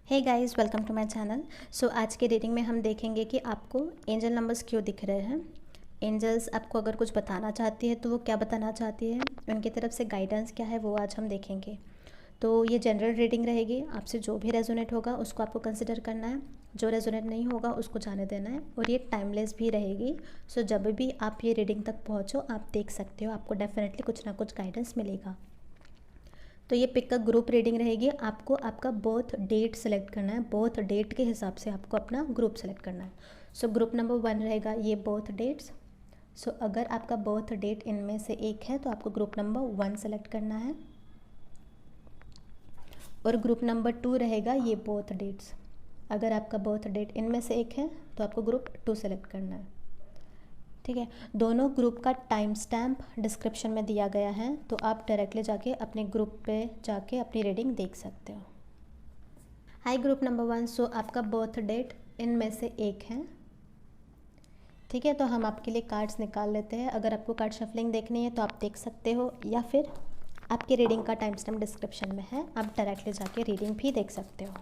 Hey guys, welcome to my channel. So आज के reading में हम देखेंगे कि आपको एंजल नंबर्स क्यों दिख रहे हैं। एंजल्स आपको अगर कुछ बताना चाहती है तो वो क्या बताना चाहती है, उनकी तरफ से गाइडेंस क्या है वो आज हम देखेंगे। तो ये जनरल रीडिंग रहेगी, आपसे जो भी रेजोनेट होगा उसको आपको कंसिडर करना है, जो रेजोनेट नहीं होगा उसको जाने देना है। और ये टाइमलेस भी रहेगी। सो जब भी आप ये रीडिंग तक पहुँचो आप देख सकते हो, आपको डेफिनेटली कुछ ना कुछ गाइडेंस मिलेगा। तो ये पिक का ग्रुप रीडिंग रहेगी। आपको आपका बर्थ डेट सेलेक्ट करना है, बर्थ डेट के हिसाब से आपको अपना ग्रुप सेलेक्ट करना है। सो ग्रुप नंबर 1 रहेगा ये बर्थ डेट्स। सो अगर आपका बर्थ डेट इनमें से एक है तो आपको ग्रुप नंबर 1 सेलेक्ट करना है। और ग्रुप नंबर 2 रहेगा ये बर्थ डेट्स। अगर आपका बर्थ डेट इनमें से एक है तो आपको ग्रुप 2 सेलेक्ट करना है। ठीक है, दोनों ग्रुप का टाइम स्टैम्प डिस्क्रिप्शन में दिया गया है, तो आप डायरेक्टली जाके अपने ग्रुप पे जाके अपनी रीडिंग देख सकते हो। हाय ग्रुप नंबर 1, सो आपका बर्थ डेट इनमें से एक है। ठीक है, तो हम आपके लिए कार्ड्स निकाल लेते हैं। अगर आपको कार्ड शफलिंग देखनी है तो आप देख सकते हो, या फिर आपकी रीडिंग का टाइम स्टैम्प डिस्क्रिप्शन में है, आप डायरेक्टली जाके रीडिंग भी देख सकते हो।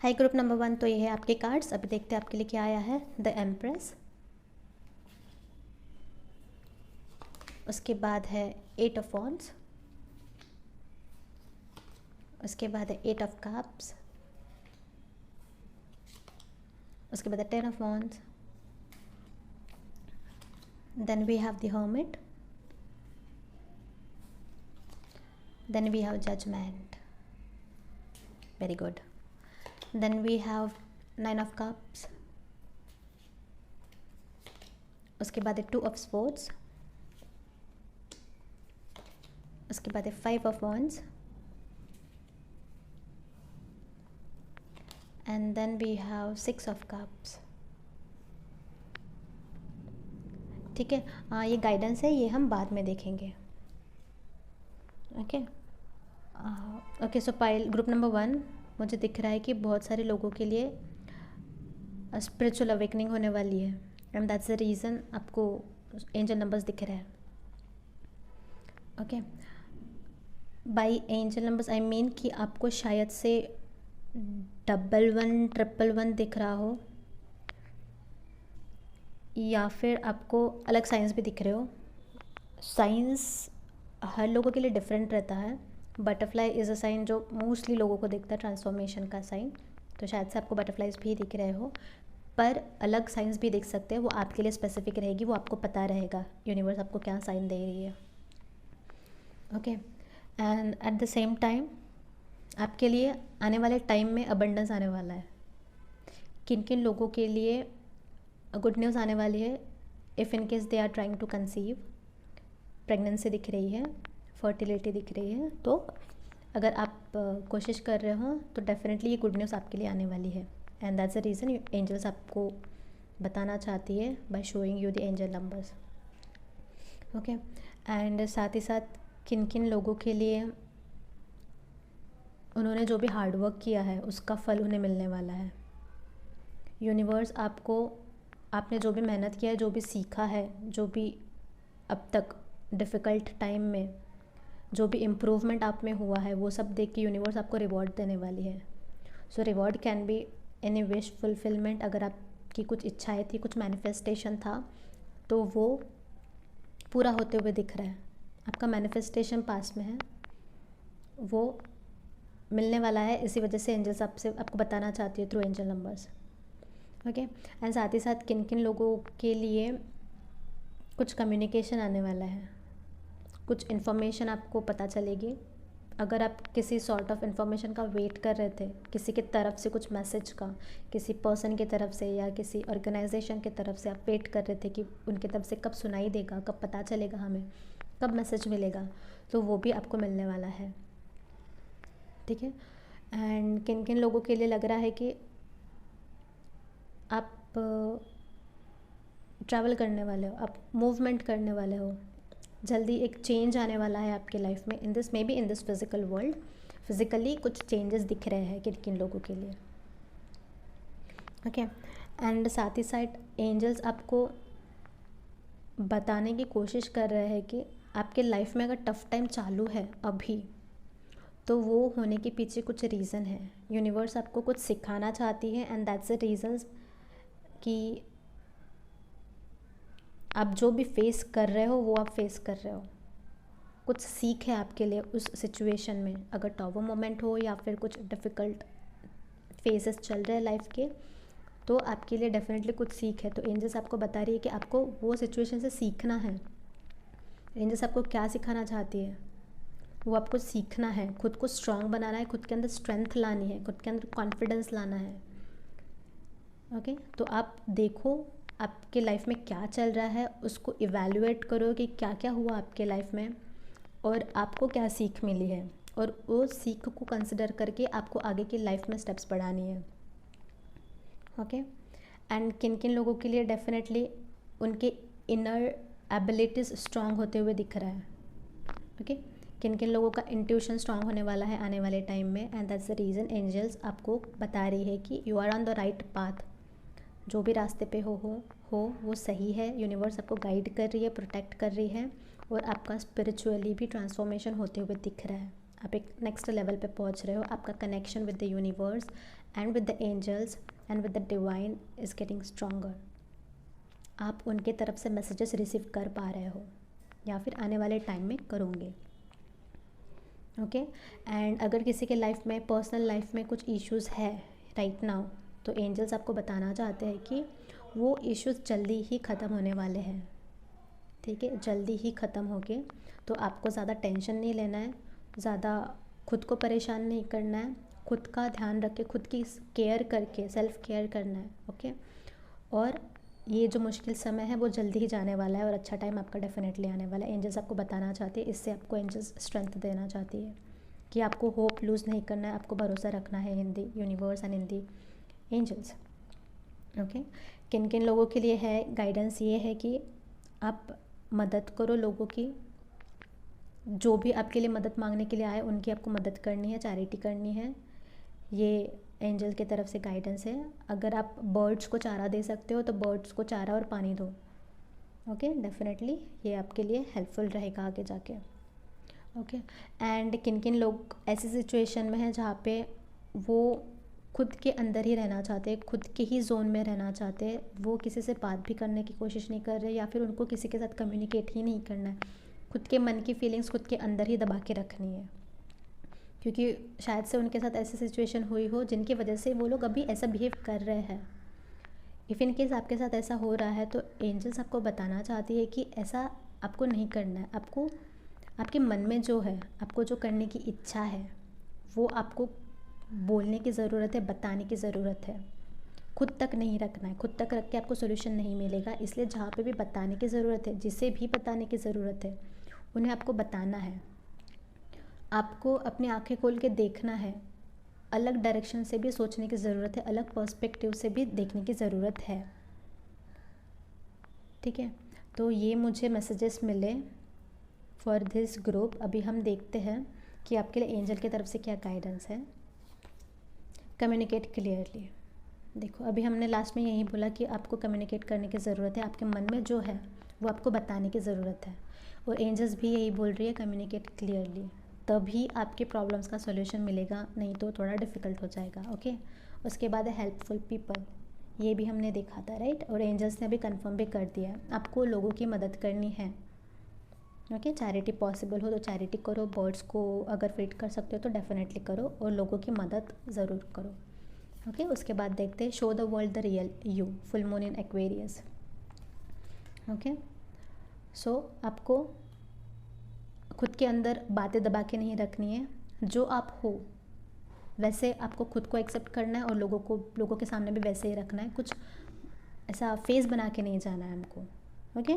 हाय ग्रुप नंबर 1, तो ये है आपके कार्ड्स। अभी देखते हैं आपके लिए क्या आया है। द एम्प्रेस, उसके बाद है 8 ऑफ वॉन्ड्स, उसके बाद है 8 ऑफ कप्स, उसके बाद है 10 of wands, then we have the hermit, then we have judgement. Very good. Then we have 9 of cups, उसके बाद है 2 of swords, उसके बाद है 5 of wands, and then we have 6 of cups। ठीक है, ये गाइडेंस है, ये हम बाद में देखेंगे। ओके, ओके, सो पाइल ग्रुप नंबर 1 मुझे दिख रहा है कि बहुत सारे लोगों के लिए स्पिरिचुअल अवेकनिंग होने वाली है, एंड दैट्स द रीज़न आपको एंजल नंबर्स दिख रहे हैं. Okay, by angel numbers I mean कि आपको शायद से 11 111 दिख रहा हो, या फिर आपको अलग साइंस भी दिख रहे हो. साइंस हर लोगों के लिए डिफरेंट रहता है. बटरफ्लाई इज़ अ साइन जो मोस्टली लोगों को दिखता है, ट्रांसफॉर्मेशन का साइन. तो शायद से आपको बटरफ्लाइज भी दिख रहे हो, पर अलग साइंस भी दिख सकते हैं. वो आपके लिए स्पेसिफिक रहेगी, वो आपको पता रहेगा यूनिवर्स आपको क्या साइन दे रही है. Okay, and at the same time आपके लिए आने वाले टाइम में अबंडेंस आने वाला है. किन किन लोगों के लिए गुड न्यूज़ आने वाली है. If in case they are trying to conceive, pregnancy दिख रही है, फर्टिलिटी दिख रही है, तो अगर आप कोशिश कर रहे हो तो डेफिनेटली ये गुड न्यूज़ आपके लिए आने वाली है. And that's the reason angels आपको बताना चाहती है by showing you the angel numbers. Okay, and साथ ही साथ किन किन लोगों के लिए उन्होंने जो भी हार्डवर्क किया है उसका फल उन्हें मिलने वाला है. यूनिवर्स आपको, आपने जो भी मेहनत किया है, जो भी सीखा है, जो भी अब तक डिफ़िकल्ट टाइम में जो भी इम्प्रूवमेंट आप में हुआ है, वो सब देख के यूनिवर्स आपको रिवॉर्ड देने वाली है. So reward can be any wish fulfilment. अगर आपकी कुछ इच्छाएं थी, कुछ मैनिफेस्टेशन था, तो वो पूरा होते हुए दिख रहा है. आपका मैनिफेस्टेशन पास में है, वो मिलने वाला है. इसी वजह से एंजल्स आपसे आपको बताना चाहती है through angel numbers. Okay, and साथ ही साथ किन किन लोगों के लिए कुछ कम्युनिकेशन आने वाला है, कुछ इन्फॉर्मेशन आपको पता चलेगी. अगर आप किसी सॉर्ट ऑफ इन्फॉर्मेशन का वेट कर रहे थे, किसी की तरफ से कुछ मैसेज का, किसी पर्सन की तरफ से या किसी ऑर्गेनाइजेशन की तरफ से आप वेट कर रहे थे कि उनकी तरफ से कब सुनाई देगा, कब पता चलेगा हमें, कब मैसेज मिलेगा, तो वो भी आपको मिलने वाला है. ठीक है, एंड किन किन लोगों के लिए लग रहा है कि आप ट्रैवल करने वाले हो, आप मूवमेंट करने वाले हो, जल्दी एक चेंज आने वाला है आपके लाइफ में. In this may be in this physical world, physically कुछ चेंजेस दिख रहे हैं किन किन लोगों के लिए. ओके, एंड साथ ही साथ एंजल्स आपको बताने की कोशिश कर रहे हैं कि आपके लाइफ में अगर टफ़ टाइम चालू है अभी, तो वो होने के पीछे कुछ रीज़न है. यूनिवर्स आपको कुछ सिखाना चाहती है, एंड दैट्स द रीज़न्स कि आप जो भी फेस कर रहे हो वो आप फेस कर रहे हो. कुछ सीख है आपके लिए उस सिचुएशन में, अगर टॉवर मोमेंट हो या फिर कुछ डिफ़िकल्ट फेजेस चल रहे हैं लाइफ के, तो आपके लिए डेफिनेटली कुछ सीख है. तो एंजल्स आपको बता रही है कि आपको वो सिचुएशन से सीखना है. एंजल्स आपको क्या सिखाना चाहती है, वो आपको सीखना है, खुद को स्ट्रांग बनाना है, खुद के अंदर स्ट्रेंथ लानी है, खुद के अंदर कॉन्फिडेंस लाना है. ओके, तो आप देखो आपके लाइफ में क्या चल रहा है, उसको इवैल्यूएट करो कि क्या क्या हुआ आपके लाइफ में और आपको क्या सीख मिली है, और वो सीख को कंसिडर करके आपको आगे की लाइफ में स्टेप्स बढ़ानी है. ओके, एंड किन किन लोगों के लिए डेफिनेटली उनके इनर एबिलिटीज़ स्ट्रांग होते हुए दिख रहा है. ओके, किन किन लोगों का इंट्यूशन स्ट्रांग होने वाला है आने वाले टाइम में, and that's the reason angels आपको बता रही है कि you are on the right path. जो भी रास्ते पे हो वो सही है. यूनिवर्स आपको गाइड कर रही है, प्रोटेक्ट कर रही है, और आपका स्पिरिचुअली भी ट्रांसफॉर्मेशन होते हुए दिख रहा है. आप एक नेक्स्ट लेवल पे पहुंच रहे हो. आपका connection with the universe and with the angels and with the divine is getting stronger. आप उनके तरफ से मैसेजेस रिसीव कर पा रहे हो, या फिर आने वाले टाइम में करोगे. ओके, एंड अगर किसी के लाइफ में, पर्सनल लाइफ में कुछ इश्यूज़ है राइट नाउ, तो एंजल्स आपको बताना चाहते हैं कि वो इश्यूज़ जल्दी ही ख़त्म होने वाले हैं. ठीक है, जल्दी ही ख़त्म होके, तो आपको ज़्यादा टेंशन नहीं लेना है, ज़्यादा खुद को परेशान नहीं करना है. खुद का ध्यान रख के, खुद की केयर करके, सेल्फ केयर करना है. ओके, और ये जो मुश्किल समय है वो जल्दी ही जाने वाला है, और अच्छा टाइम आपका डेफिनेटली आने वाला है. एंजल्स आपको बताना चाहती है, इससे आपको एंजल्स स्ट्रेंथ देना चाहती है कि आपको होप लूज़ नहीं करना है, आपको भरोसा रखना है in the universe and in the angels. Okay, किन किन लोगों के लिए है गाइडेंस ये है कि आप मदद करो लोगों की, जो भी आपके लिए मदद मांगने के लिए आए उनकी आपको मदद करनी है, चैरिटी करनी है। ये एंजल की तरफ से गाइडेंस है। अगर आप बर्ड्स को चारा दे सकते हो तो बर्ड्स को चारा और पानी दो। ओके, डेफिनेटली ये आपके लिए हेल्पफुल रहेगा आगे जाके। ओके, एंड किन किन लोग ऐसी सिचुएशन में हैं जहाँ पे वो खुद के अंदर ही रहना चाहते हैं, खुद के ही जोन में रहना चाहते हैं, वो किसी से बात भी करने की कोशिश नहीं कर रहे, या फिर उनको किसी के साथ कम्युनिकेट ही नहीं करना है, खुद के मन की फीलिंग्स खुद के अंदर ही दबा के रखनी है, क्योंकि शायद से उनके साथ ऐसी सिचुएशन हुई हो जिनकी वजह से वो लोग अभी ऐसा बिहेव कर रहे हैं। इफ़ इन केस आपके साथ ऐसा हो रहा है तो एंजल्स आपको बताना चाहती है कि ऐसा आपको नहीं करना है। आपको आपके मन में जो है, आपको जो करने की इच्छा है, वो आपको बोलने की ज़रूरत है, बताने की ज़रूरत है। खुद तक नहीं रखना है, खुद तक रख के आपको सोल्यूशन नहीं मिलेगा। इसलिए जहाँ पे भी बताने की ज़रूरत है, जिसे भी बताने की ज़रूरत है, उन्हें आपको बताना है। आपको अपनी आंखें खोल के देखना है, अलग डायरेक्शन से भी सोचने की ज़रूरत है, अलग पर्सपेक्टिव से भी देखने की ज़रूरत है। ठीक है, तो ये मुझे मैसेजेस मिले फॉर दिस ग्रुप। अभी हम देखते हैं कि आपके लिए एंजल की तरफ से क्या गाइडेंस है। Communicate clearly. देखो, अभी हमने लास्ट में यही बोला कि आपको कम्युनिकेट करने की ज़रूरत है, आपके मन में जो है वो आपको बताने की ज़रूरत है, और एंजल्स भी यही बोल रही है, कम्युनिकेट क्लियरली, तभी आपके प्रॉब्लम्स का सॉल्यूशन मिलेगा, नहीं तो थोड़ा डिफ़िकल्ट हो जाएगा। ओके, उसके बाद है हेल्पफुल पीपल। ये भी हमने देखा था, राइट, और एंजल्स ने अभी कंफर्म भी कर दिया है, आपको लोगों की मदद करनी है। ओके, चैरिटी पॉसिबल हो तो चैरिटी करो, बर्ड्स को अगर फीड कर सकते हो तो डेफिनेटली करो, और लोगों की मदद ज़रूर करो। ओके, उसके बाद देखते हैं show the world the real you, full moon in Aquarius. Okay, so आपको खुद के अंदर बातें दबा के नहीं रखनी है, जो आप हो वैसे आपको खुद को एक्सेप्ट करना है, और लोगों के सामने भी वैसे ही रखना है, कुछ ऐसा फेस बना के नहीं जाना है हमको। ओके,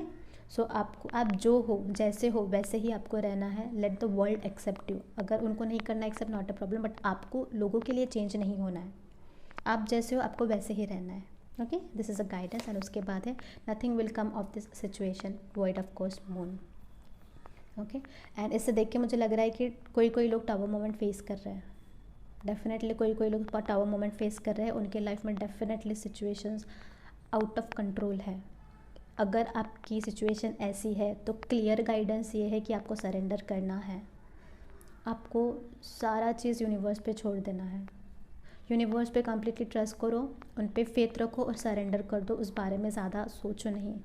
सो आप जो हो, जैसे हो वैसे ही आपको रहना है। Let the world accept you. अगर उनको नहीं करना accept, not a problem, but आपको लोगों के लिए चेंज नहीं होना है। आप जैसे हो आपको वैसे ही रहना है। Okay, this is a guidance. And उसके बाद है nothing will come of this situation void of course moon. Okay, and इससे देख के मुझे लग रहा है कि कोई लोग टावर मोमेंट फेस कर रहे हैं। डेफिनेटली कोई लोग टावर मोमेंट फेस कर रहे हैं, उनके लाइफ में definitely situations out of control है। अगर आपकी सिचुएशन ऐसी है तो क्लियर गाइडेंस ये है कि आपको सरेंडर करना है, आपको सारा चीज़ यूनिवर्स पे छोड़ देना है। यूनिवर्स पे कम्प्लीटली ट्रस्ट करो, उन पे फेथ रखो और सरेंडर कर दो। उस बारे में ज़्यादा सोचो नहीं,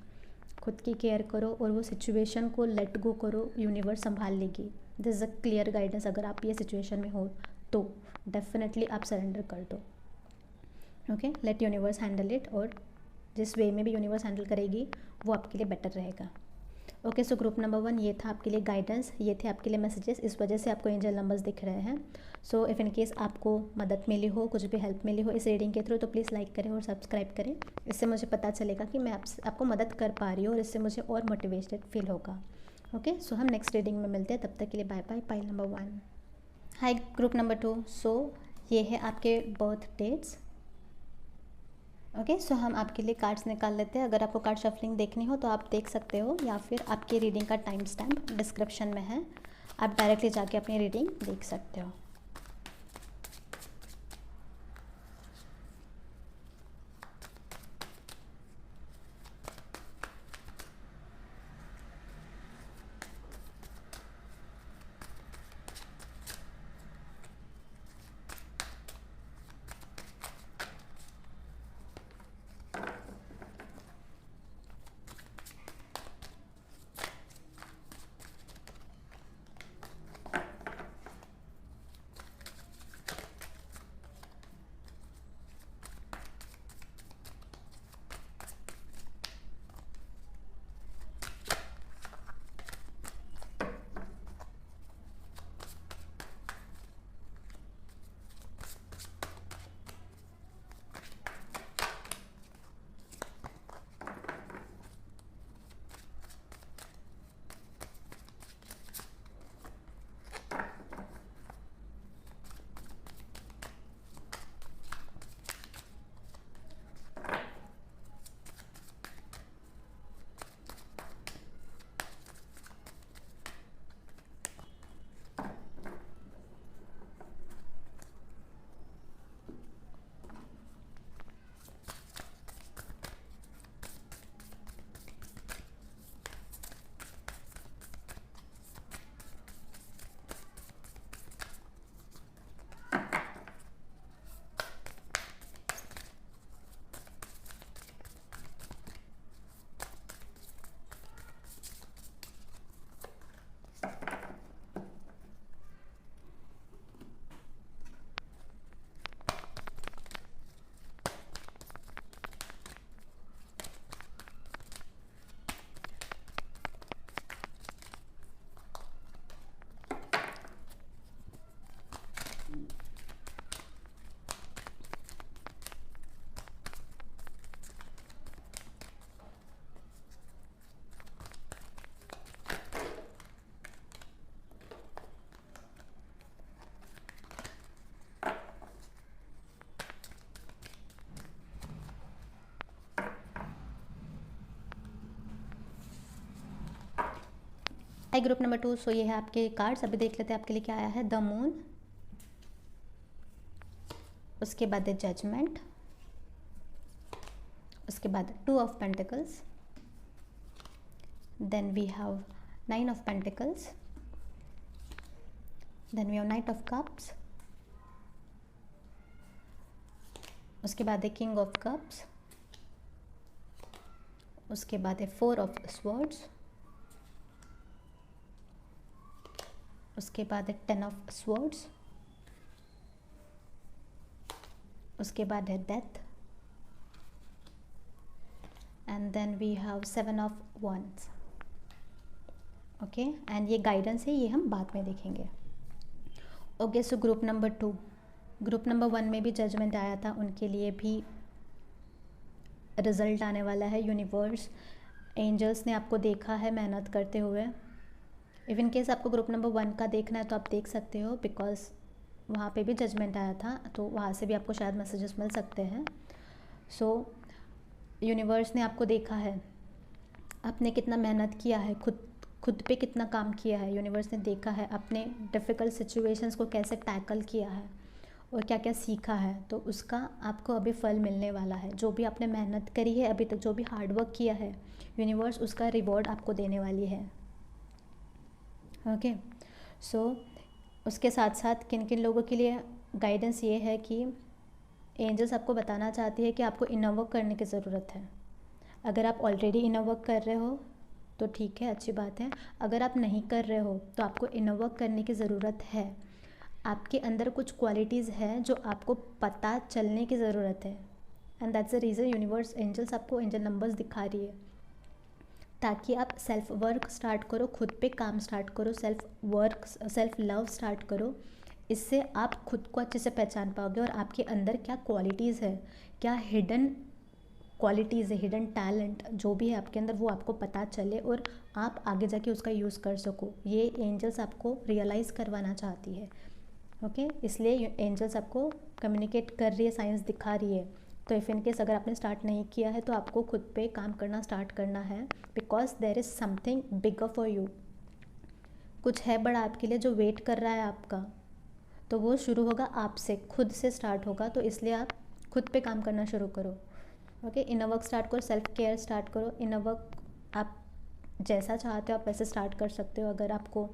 खुद की केयर करो और वो सिचुएशन को लेट गो करो, यूनिवर्स संभाल लेगी। This is a clear guidance. अगर आप ये सिचुएशन में हो तो डेफिनेटली आप सरेंडर कर दो। Okay, let universe handle it, और जिस वे में भी यूनिवर्स हैंडल करेगी वो आपके लिए बेटर रहेगा। ओके, सो ग्रुप नंबर 1 ये था आपके लिए गाइडेंस, ये थे आपके लिए मैसेजेस, इस वजह से आपको एंजल नंबर्स दिख रहे हैं। सो इफ़ इन केस आपको मदद मिली हो, कुछ भी हेल्प मिली हो इस रीडिंग के थ्रू, तो प्लीज़ लाइक करें और सब्सक्राइब करें। इससे मुझे पता चलेगा कि मैं आपको मदद कर पा रही हूँ, और इससे मुझे और मोटिवेटेड फील होगा। ओके, सो हम नेक्स्ट रीडिंग में मिलते हैं, तब तक के लिए बाय बाय। Pile number 1। हाय ग्रुप नंबर 2। सो ये है आपके बर्थ डेट्स। ओके, सो हम आपके लिए कार्ड्स निकाल लेते हैं। अगर आपको कार्ड शफलिंग देखनी हो तो आप देख सकते हो, या फिर आपकी रीडिंग का टाइम स्टैम्प डिस्क्रिप्शन में है, आप डायरेक्टली जाके अपनी रीडिंग देख सकते हो। आई ग्रुप नंबर 2, सो ये है आपके कार्ड्स। अभी देख लेते हैं आपके लिए क्या आया है। द मून, उसके बाद है जजमेंट, उसके बाद 2 of pentacles, then we have 9 of pentacles, then we have knight of cups, उसके बाद है किंग ऑफ कप्स, उसके बाद है 4 ऑफ स्वॉर्ड्स, उसके बाद है 10 ऑफ स्वॉर्ड्स, उसके बाद है death, and then we have 7 of wands। Okay, and ये गाइडेंस है, ये हम बाद में देखेंगे। Okay, so group number 2, group number 1 में भी जजमेंट आया था, उनके लिए भी रिजल्ट आने वाला है। यूनिवर्स, एंजल्स ने आपको देखा है मेहनत करते हुए। इफ इन केस आपको ग्रुप नंबर 1 का देखना है तो आप देख सकते हो, बिकॉज वहाँ पे भी जजमेंट आया था, तो वहाँ से भी आपको शायद मैसेजेस मिल सकते हैं। सो यूनिवर्स ने आपको देखा है, आपने कितना मेहनत किया है, खुद पे कितना काम किया है। यूनिवर्स ने देखा है आपने डिफ़िकल्ट सिचुएशंस को कैसे टैकल किया है और क्या क्या सीखा है, तो उसका आपको अभी फल मिलने वाला है। जो भी आपने मेहनत करी है अभी तक, जो भी हार्डवर्क किया है, यूनिवर्स उसका रिवॉर्ड आपको देने वाली है। ओके, सो उसके साथ साथ किन किन लोगों के लिए गाइडेंस ये है कि एंजल्स आपको बताना चाहती है कि आपको इनर वर्क करने की ज़रूरत है। अगर आप ऑलरेडी इनर वर्क कर रहे हो तो ठीक है, अच्छी बात है। अगर आप नहीं कर रहे हो तो आपको इनर वर्क करने की ज़रूरत है। आपके अंदर कुछ क्वालिटीज़ हैं जो आपको पता चलने की ज़रूरत है, and that's the reason universe, angels आपको एंजल नंबर्स दिखा रही है, ताकि आप सेल्फ वर्क स्टार्ट करो, खुद पे काम स्टार्ट करो, सेल्फ लव स्टार्ट करो। इससे आप खुद को अच्छे से पहचान पाओगे और आपके अंदर क्या क्वालिटीज़ है, क्या हिडन क्वालिटीज़ है, हिडन टैलेंट जो भी है आपके अंदर, वो आपको पता चले और आप आगे जाके उसका यूज़ कर सको। ये एंजल्स आपको रियलाइज़ करवाना चाहती है। ओके, इसलिए एंजल्स आपको कम्युनिकेट कर रही है, साइंस दिखा रही है। तो इफ़ इन केस अगर आपने स्टार्ट नहीं किया है तो आपको खुद पे काम करना स्टार्ट करना है, because there is something bigger for you. कुछ है बड़ा आपके लिए जो वेट कर रहा है आपका, तो वो शुरू होगा आपसे, खुद से स्टार्ट होगा। तो इसलिए आप खुद पे काम करना शुरू करो। ओके, इनर वर्क स्टार्ट करो, सेल्फ केयर स्टार्ट करो। इनर वर्क आप जैसा चाहते हो आप वैसे स्टार्ट कर सकते हो। अगर आपको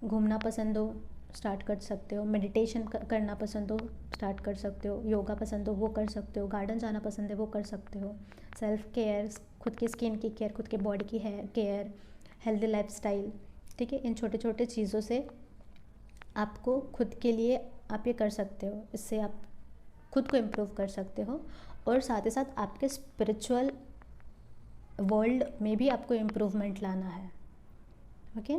घूमना पसंद हो स्टार्ट कर सकते हो, मेडिटेशन करना पसंद हो स्टार्ट कर सकते हो, योगा पसंद हो वो कर सकते हो, गार्डन जाना पसंद है वो कर सकते हो। सेल्फ केयर, खुद की स्किन की केयर, खुद के बॉडी की हेयर केयर, हेल्दी लाइफस्टाइल, ठीक है, इन छोटे छोटे चीज़ों से आपको खुद के लिए आप ये कर सकते हो। इससे आप खुद को इम्प्रूव कर सकते हो और साथ ही साथ आपके स्पिरिचुअल वर्ल्ड में भी आपको इम्प्रूवमेंट लाना है। ओके,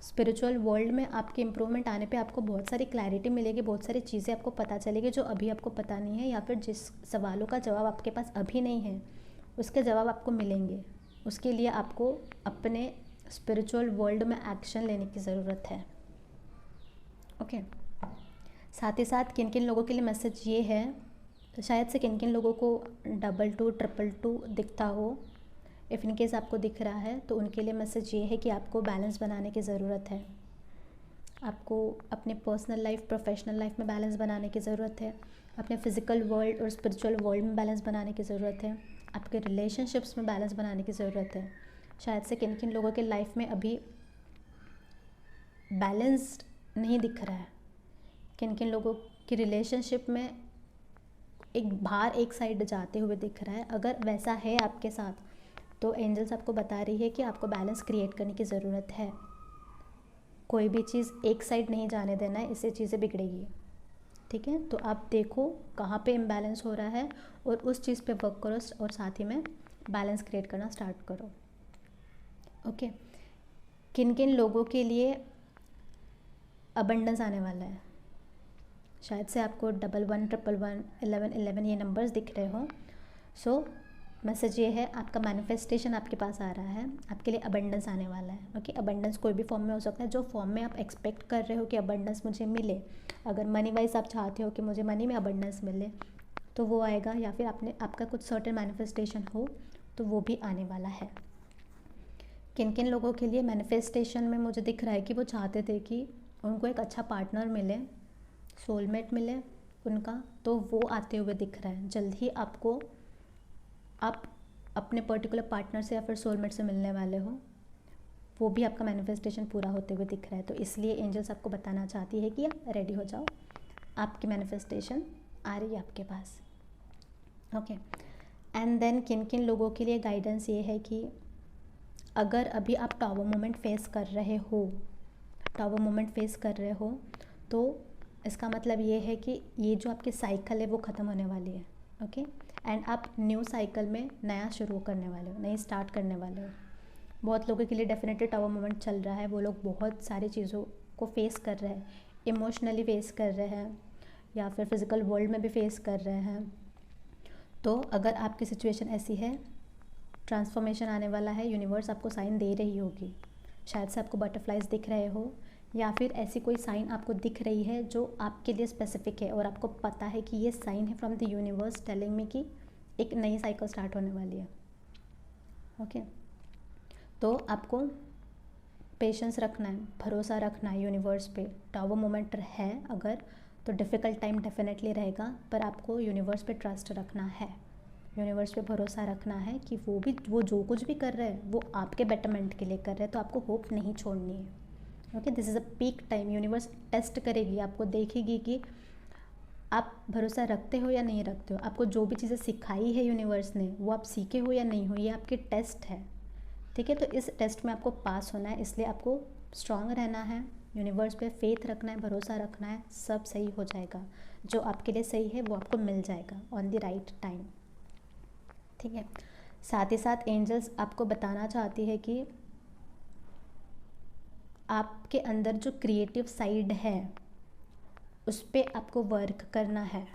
स्पिरिचुअल वर्ल्ड में आपके इम्प्रूवमेंट आने पे आपको बहुत सारी क्लैरिटी मिलेगी, बहुत सारी चीज़ें आपको पता चलेगी जो अभी आपको पता नहीं है, या फिर जिस सवालों का जवाब आपके पास अभी नहीं है उसके जवाब आपको मिलेंगे। उसके लिए आपको अपने स्पिरिचुअल वर्ल्ड में एक्शन लेने की ज़रूरत है। ओके, साथ ही साथ किन किन लोगों के लिए मैसेज ये है, शायद से किन किन लोगों को 22 222 दिखता हो। इफ़ इन केस आपको दिख रहा है तो उनके लिए मैसेज ये है कि आपको बैलेंस बनाने की ज़रूरत है। आपको अपने पर्सनल लाइफ, प्रोफेशनल लाइफ में बैलेंस बनाने की ज़रूरत है। अपने फिज़िकल वर्ल्ड और स्पिरिचुअल वर्ल्ड में बैलेंस बनाने की ज़रूरत है। आपके रिलेशनशिप्स में बैलेंस बनाने की ज़रूरत है। शायद से किन किन लोगों के लाइफ में अभी बैलेंस्ड नहीं दिख रहा है, किन किन लोगों की रिलेशनशिप में एक भार एक साइड जाते हुए दिख रहा है। अगर वैसा है आपके साथ तो एंजल्स आपको बता रही है कि आपको बैलेंस क्रिएट करने की ज़रूरत है। कोई भी चीज़ एक साइड नहीं जाने देना है, इससे चीज़ें बिगड़ेगी। ठीक है, तो आप देखो कहाँ पे इम्बैलेंस हो रहा है और उस चीज़ पे वर्क करो और साथ ही में बैलेंस क्रिएट करना स्टार्ट करो। ओके, किन किन लोगों के लिए अबंडेंस आने वाला है, शायद से आपको 11111111 ये नंबर्स दिख रहे हो। सो मैसेज ये है, आपका मैनिफेस्टेशन आपके पास आ रहा है, आपके लिए अबंडेंस आने वाला है। ओके, अबंडेंस कोई भी फॉर्म में हो सकता है, जो फॉर्म में आप एक्सपेक्ट कर रहे हो कि अबंडेंस मुझे मिले। अगर मनी वाइज आप चाहते हो कि मुझे मनी में अबंडेंस मिले तो वो आएगा, या फिर आपका कुछ सर्टेन मैनिफेस्टेशन हो तो वो भी आने वाला है। किन किन लोगों के लिए मैनिफेस्टेशन में मुझे दिख रहा है कि वो चाहते थे कि उनको एक अच्छा पार्टनर मिले, सोलमेट मिले उनका, तो वो आते हुए दिख रहा है। जल्द ही आपको आप अपने पर्टिकुलर पार्टनर से या फिर सोलमेट से मिलने वाले हो, वो भी आपका मैनिफेस्टेशन पूरा होते हुए दिख रहा है। तो इसलिए एंजल्स आपको बताना चाहती है कि आप रेडी हो जाओ, आपकी मैनिफेस्टेशन आ रही है आपके पास। ओके, एंड देन किन किन लोगों के लिए गाइडेंस ये है कि अगर अभी आप टावर मोमेंट फेस कर रहे हो, तो इसका मतलब ये है कि ये जो आपकी साइकिल है वो ख़त्म होने वाली है। ओके, एंड आप न्यू साइकिल में नया शुरू करने वाले हो, नई स्टार्ट करने वाले हो। बहुत लोगों के लिए डेफिनेटली टावर मोमेंट चल रहा है, वो लोग बहुत सारी चीज़ों को फेस कर रहे हैं, इमोशनली फेस कर रहे हैं या फिर फिज़िकल वर्ल्ड में भी फेस कर रहे हैं। तो अगर आपकी सिचुएशन ऐसी है, ट्रांसफॉर्मेशन आने वाला है, यूनिवर्स आपको साइन दे रही होगी। शायद से आपको बटरफ्लाइज दिख रहे हो, या फिर ऐसी कोई साइन आपको दिख रही है जो आपके लिए स्पेसिफिक है और आपको पता है कि ये साइन है from the universe telling me कि एक नई साइकिल स्टार्ट होने वाली है। ओके, तो आपको पेशेंस रखना है, भरोसा रखना है यूनिवर्स पे। टावर मोमेंट है अगर, तो डिफ़िकल्ट टाइम डेफिनेटली रहेगा, पर आपको यूनिवर्स पे ट्रस्ट रखना है, यूनिवर्स पे भरोसा रखना है कि वो जो कुछ भी कर रहे हैं वो आपके बेटरमेंट के लिए कर रहे हैं। तो आपको होप नहीं छोड़नी है। Okay, this is a peak time. Universe test करेगी आपको, देखेगी कि आप भरोसा रखते हो या नहीं रखते हो। आपको जो भी चीज़ें सिखाई है यूनिवर्स ने, वो आप सीखे हो या नहीं हो, ये आपकी टेस्ट है। ठीक है, तो इस टेस्ट में आपको पास होना है, इसलिए आपको स्ट्रांग रहना है, यूनिवर्स पे फेथ रखना है, भरोसा रखना है, सब सही हो जाएगा। जो आपके लिए सही है वो आपको मिल जाएगा ऑन द राइट टाइम। ठीक है, साथ ही साथ एंजल्स आपको बताना चाहती है कि आपके अंदर जो क्रिएटिव साइड है उस पर आपको वर्क करना है।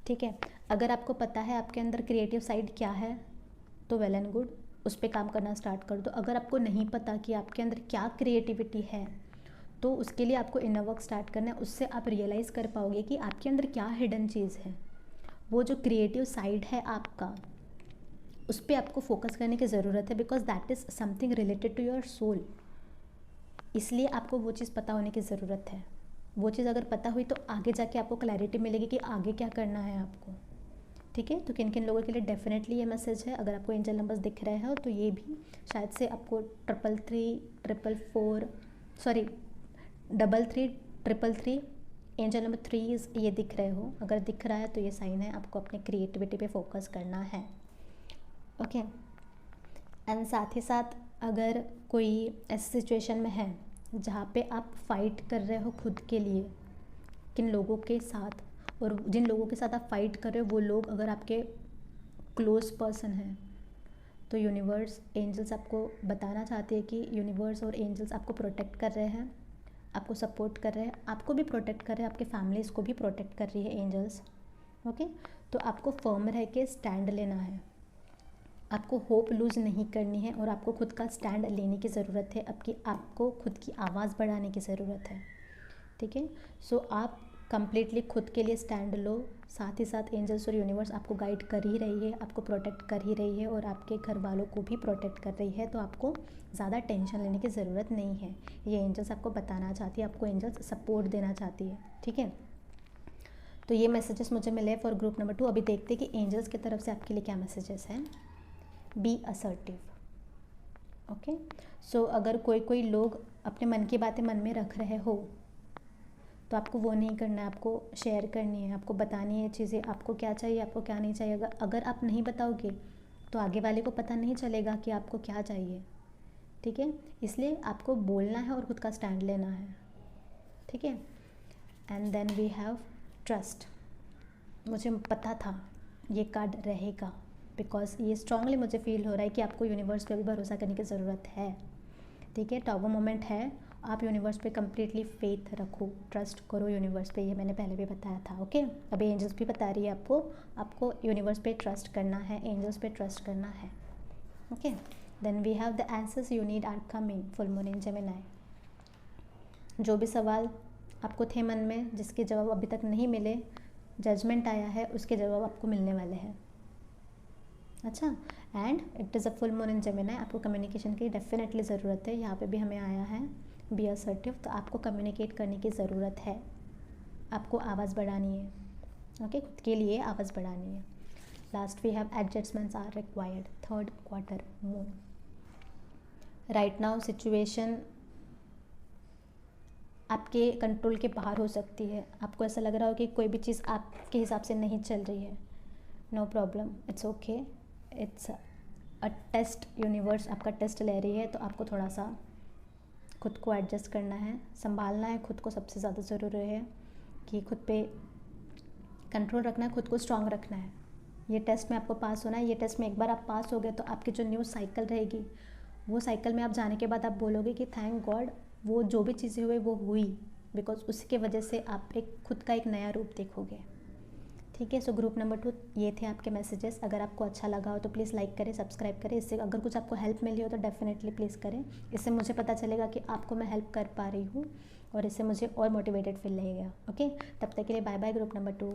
ठीक है, अगर आपको पता है आपके अंदर क्रिएटिव साइड क्या है तो वेल एंड गुड, उस पर काम करना स्टार्ट कर दो। अगर आपको नहीं पता कि आपके अंदर क्या क्रिएटिविटी है तो उसके लिए आपको इनर वर्क स्टार्ट करना है। उससे आप रियलाइज़ कर पाओगे कि आपके अंदर क्या हिडन चीज़ है। वो जो क्रिएटिव साइड है आपका, उस पर आपको फोकस करने की ज़रूरत है, because that is something related to your soul. इसलिए आपको वो चीज़ पता होने की ज़रूरत है। वो चीज़ अगर पता हुई तो आगे जाके आपको क्लैरिटी मिलेगी कि आगे क्या करना है आपको। ठीक है, तो किन किन लोगों के लिए डेफिनेटली ये मैसेज है। अगर आपको एंजल नंबर्स दिख रहे हो तो ये भी शायद से आपको 333 एंजल नंबर 3 ये दिख रहे हो। अगर दिख रहा है तो ये साइन है आपको अपने क्रिएटिविटी पे फोकस करना है। ओके, एंड साथ ही साथ अगर कोई ऐसी सिचुएशन में है जहाँ पे आप फाइट कर रहे हो खुद के लिए, किन लोगों के साथ, और जिन लोगों के साथ आप फाइट कर रहे हो वो लोग अगर आपके क्लोज पर्सन हैं, तो यूनिवर्स एंजल्स आपको बताना चाहते हैं कि यूनिवर्स और एंजल्स आपको प्रोटेक्ट कर रहे हैं, आपको सपोर्ट कर रहे हैं, आपको भी प्रोटेक्ट कर रहे हैं, आपके फैमिलीज़ को भी प्रोटेक्ट कर रही है एंजल्स। ओके, तो आपको फर्म रह के स्टैंड लेना है, आपको होप लूज़ नहीं करनी है और आपको खुद का स्टैंड लेने की ज़रूरत है। आपको खुद की आवाज़ बढ़ाने की ज़रूरत है। ठीक है, सो आप कंप्लीटली खुद के लिए स्टैंड लो। साथ ही साथ एंजल्स और यूनिवर्स आपको गाइड कर ही रही है, आपको प्रोटेक्ट कर ही रही है और आपके घर वालों को भी प्रोटेक्ट कर रही है। तो आपको ज़्यादा टेंशन लेने की ज़रूरत नहीं है। ये एंजल्स आपको बताना चाहती है, आपको एंजल्स सपोर्ट देना चाहती है। ठीक है, तो ये मैसेजेस मुझे मिले फॉर ग्रुप नंबर 2। अभी देखते हैं कि एंजल्स की तरफ से आपके लिए क्या मैसेजेस हैं। B assertive. ओके, सो अगर कोई लोग अपने मन की बातें मन में रख रहे हो तो आपको वो नहीं करना है, आपको शेयर करनी है, आपको बतानी है चीज़ें, आपको क्या चाहिए, आपको क्या नहीं चाहिए। अगर आप नहीं बताओगे तो आगे वाले को पता नहीं चलेगा कि आपको क्या चाहिए। ठीक है, इसलिए आपको बोलना है और खुद का स्टैंड लेना है। ठीक है, and then we have trust. मुझे पता था ये कार्ड रहेगा, बिकॉज ये स्ट्रांगली मुझे फील हो रहा है कि आपको यूनिवर्स पे भी भरोसा करने की ज़रूरत है। ठीक है, टावर मोमेंट है आप यूनिवर्स पे कम्प्लीटली फेथ रखो, ट्रस्ट करो यूनिवर्स पे, ये मैंने पहले भी बताया था। ओके, अभी एंजल्स भी बता रही है आपको यूनिवर्स पे ट्रस्ट करना है, एंजल्स पे ट्रस्ट करना है। Okay, then we have the answers you need are coming, full moon in Gemini. जो भी सवाल आपको थे मन में, जिसके जवाब अभी तक नहीं मिले, जजमेंट आया है, उसके जवाब आपको मिलने वाले हैं। अच्छा, and it is a full moon in Gemini, आपको कम्युनिकेशन की डेफिनेटली ज़रूरत है। यहाँ पे भी हमें आया है बी असर्टिव, तो आपको कम्युनिकेट करने की ज़रूरत है, आपको आवाज़ बढ़ानी है। ओके, खुद के लिए आवाज़ बढ़ानी है। Last we have adjustments are required, third quarter moon. Right now situation आपके कंट्रोल के बाहर हो सकती है, आपको ऐसा लग रहा हो कि कोई भी चीज़ आपके हिसाब से नहीं चल रही है। No problem, it's okay, it's a test, universe आपका टेस्ट ले रही है, तो आपको थोड़ा सा खुद को एडजस्ट करना है, संभालना है खुद को। सबसे ज़्यादा ज़रूरी है कि खुद पे कंट्रोल रखना है, खुद को स्ट्रांग रखना है। ये टेस्ट में आपको पास होना है। ये टेस्ट में एक बार आप पास हो गए तो आपकी जो न्यू साइकिल रहेगी, वो साइकिल में आप जाने के बाद आप बोलोगे कि थैंक गॉड, वो जो भी चीज़ें हुई वो हुई, बिकॉज उसके वजह से आप एक खुद का एक नया रूप देखोगे। ठीक है, सो ग्रुप नंबर 2 ये थे आपके मैसेजेस। अगर आपको अच्छा लगा हो तो प्लीज़ लाइक करें, सब्सक्राइब करें। इससे अगर कुछ आपको हेल्प मिली हो तो डेफिनेटली प्लीज़ करें। इससे मुझे पता चलेगा कि आपको मैं हेल्प कर पा रही हूँ, और इससे मुझे और मोटिवेटेड फील लगेगा। ओके, तब तक के लिए बाय बाय ग्रुप नंबर 2।